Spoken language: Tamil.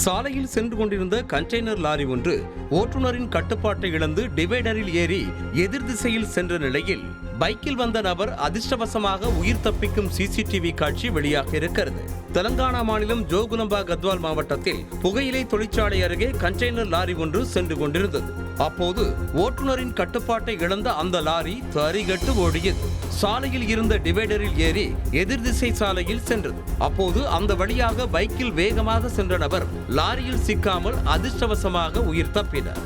சாலையில் சென்று கொண்டிருந்த கண்டெய்னர் லாரி ஒன்று ஓட்டுநரின் கட்டுப்பாட்டை இழந்து டிவைடரில் ஏறி எதிர் திசையில் சென்ற நிலையில் பைக்கில் வந்த நபர் அதிர்ஷ்டவசமாக உயிர் தப்பிக்கும் சிசிடிவி காட்சி வெளியாக இருக்கிறது. தெலங்கானா மாநிலம் ஜோகுலம்பா கத்வால் மாவட்டத்தில் புகையிலை தொழிற்சாலை அருகே கண்டெய்னர் லாரி ஒன்று சென்று கொண்டிருந்தது. அப்போது ஓட்டுநரின் கட்டுப்பாட்டை இழந்த அந்த லாரி தறிகட்டு ஓடியது. சாலையில் இருந்த டிவைடரில் ஏறி எதிர் திசை சாலையில் சென்றது. அப்போது அந்த வழியாக பைக்கில் வேகமாக சென்ற நபர் லாரியில் சிக்காமல் அதிர்ஷ்டவசமாக உயிர் தப்பினார்.